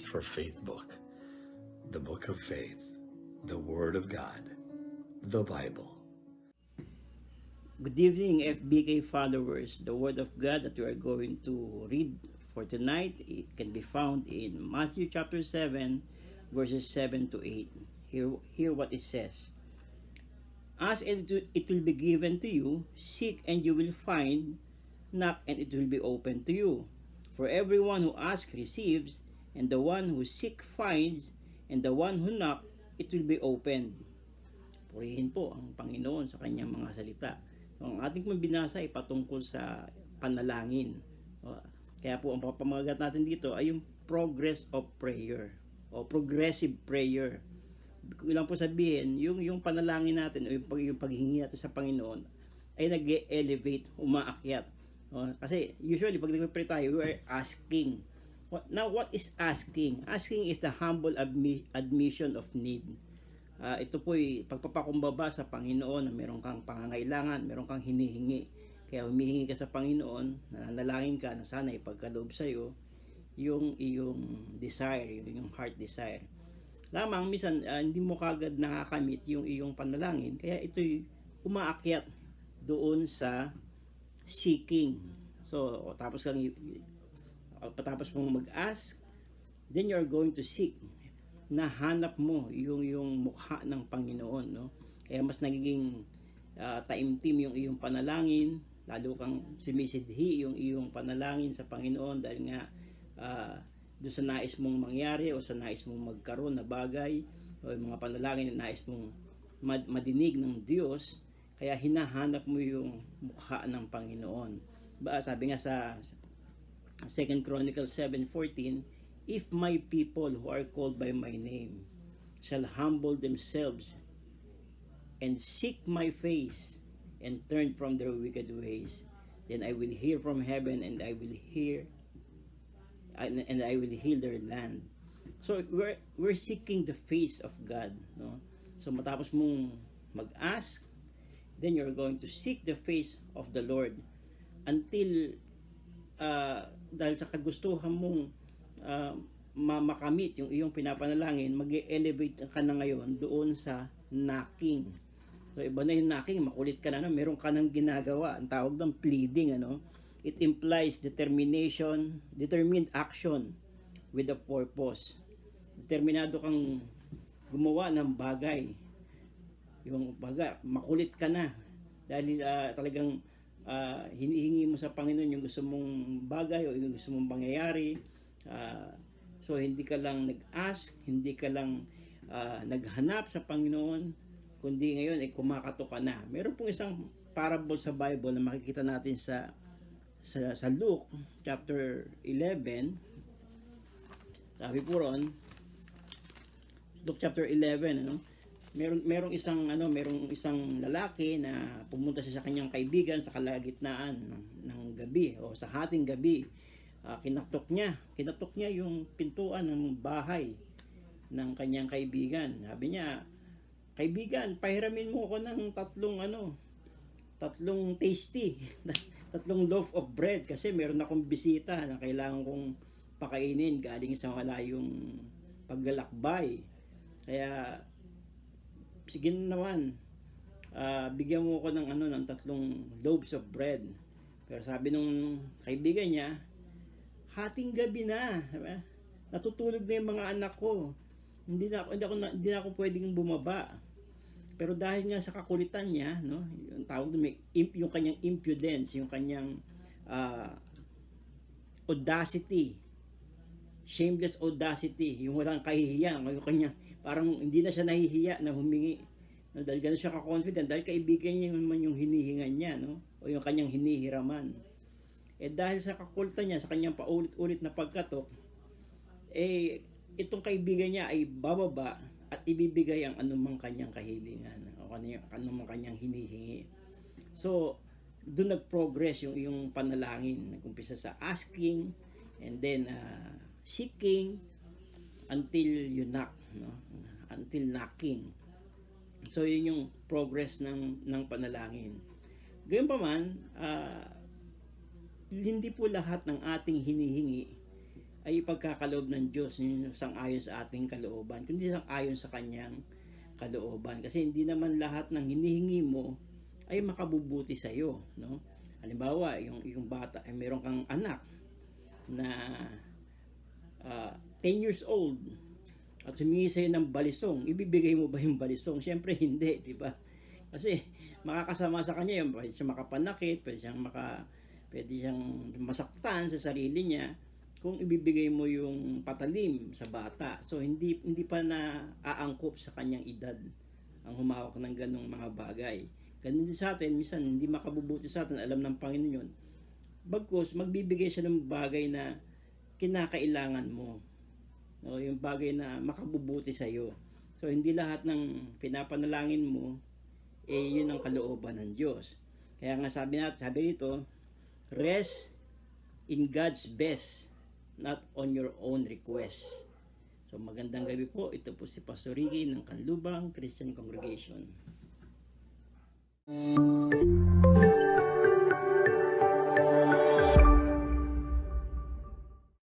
for Faith book, the book of faith, the Word of God, the Bible. Good evening, FBK followers. The Word of God that we are going to read for tonight, it can be found in Matthew chapter 7, verses 7 to 8. Hear what it says. Ask and it will be given to you, seek and you will find, knock and it will be open to you. For everyone who asks receives, and the one who seeks finds, and the one who knocks, it will be opened. Purihin po ang Panginoon sa kanyang mga salita. Ang ating binasa ay patungkol sa panalangin. Kaya po ang papamagat natin dito ay yung progress of prayer o progressive prayer. Ilang po sabihin, yung panalangin natin o yung paghingi natin sa Panginoon ay nag-elevate, umaakyat. Kasi usually pag nag-pray tayo, we are asking. Now, what is asking? Asking is the humble admission of need. Ito po ay pagpapakumbaba sa Panginoon na meron kang pangangailangan, meron kang hinihingi. Kaya humihingi ka sa Panginoon, nanalangin ka na sana ipagkaloob sa iyo yung iyong desire, yung heart desire. Lamang minsan hindi mo kagad nakakamit yung iyong panalangin, kaya ito'y umaakyat doon sa seeking. So, tapos mong mag-ask, then you're going to seek. Nahanap mo yung mukha ng Panginoon, no? Kaya mas nagiging taimtim yung iyong panalangin, lalo kang sumisidhi yung iyong panalangin sa Panginoon dahil nga doon sa nais mong mangyari o sa nais mong magkaroon na bagay o yung mga panalangin na nais mong madinig ng Diyos. Kaya hinahanap mo yung mukha ng Panginoon. Sabi nga sa 2 Chronicles 7:14, if my people who are called by my name shall humble themselves and seek my face and turn from their wicked ways, then I will hear from heaven and I will heal their land. So we're seeking the face of God, no? So matapos mong mag-ask, then you're going to seek the face of the Lord until dahil sa kagustuhan mong makamit yung iyong pinapanalangin, mag-elevate ka na ngayon doon sa knocking. So iba na yung knocking, makulit ka na, no? Meron ka nang ginagawa, ang tawag ng pleading, ano? It implies determined action with a purpose. Determinado kang gumawa ng bagay. Yung bagay, makulit ka na dahil talagang hinihingi mo sa Panginoon yung gusto mong bagay o yung gusto mong pangyayari. So hindi ka lang nag-ask, hindi ka lang naghanap sa Panginoon, kundi ngayon ay kumakato ka na. Meron pong isang parable sa Bible na makikita natin sa Luke chapter 11. Sabi po ron, Luke chapter 11, ano? Merong isang lalaki na pumunta siya sa kanyang kaibigan sa kalagitnaan ng gabi o sa hating gabi. Kinatok niya yung pintuan ng bahay ng kanyang kaibigan. Sabi niya, kaibigan, pahiramin mo ako ng tatlong tasty, tatlong loaf of bread kasi meron akong bisita na kailangan kong pakainin galing sa malayong paglalakbay. Kaya sige naman, bigyan mo ako ng tatlong loaves of bread. Pero sabi nung kaibigan niya, hating gabi na, diba? Natutulog na yung mga anak ko. Hindi na ako pwedeng bumaba. Pero dahil nga sa kakulitan niya, no, yung tawag doon, yung kanyang impudence, yung kanyang audacity, shameless audacity, yung walang kahihiyan, yung kanyang parang hindi na siya nahihiya na humingi, no, dahil gano'n siya ka-confident, dahil kaibigan niya naman yung hinihingan niya, no, o yung kanyang hinihiraman. Dahil sa kakulitan niya, sa kanyang paulit-ulit na pagkatok, itong kaibigan niya ay bababa at ibibigay ang anumang kanyang kahilingan o anumang kanyang hinihingi. So, doon nag-progress yung panalangin. Nag-umpisa sa asking and then seeking until you knock, no? Until knocking. So, yun yung progress ng panalangin. Gayunpaman, hindi po lahat ng ating hinihingi ay ipagkakaloob ng Diyos, yung sang-ayon sa ating kalooban, kundi sang-ayon sa kanyang kalooban. Kasi hindi naman lahat ng hinihingi mo ay makabubuti sa iyo, no? Halimbawa, yung bata, ay meron kang anak na 10 years old at humingi sa'yo ng balisong, ibibigay mo ba yung balisong? Siyempre hindi, di ba? Kasi makakasama sa kanya yung pwede siyang makapanakit, pwede siyang masaktan sa sarili niya kung ibibigay mo yung patalim sa bata. So hindi pa na aangkop sa kanyang edad ang humawak ng ganong mga bagay. Ganun din sa atin, minsan hindi makabubuti sa atin, alam ng Panginoon yun. Bagkus, magbibigay siya ng bagay na kinakailangan mo. No, yung bagay na makabubuti sa iyo. So hindi lahat ng pinapanalangin mo yun ang kalooban ng Diyos. Kaya nga sabi dito, rest in God's best, not on your own request. So magandang gabi po. Ito po si Pastor Ricky ng Kanlubang Christian Congregation.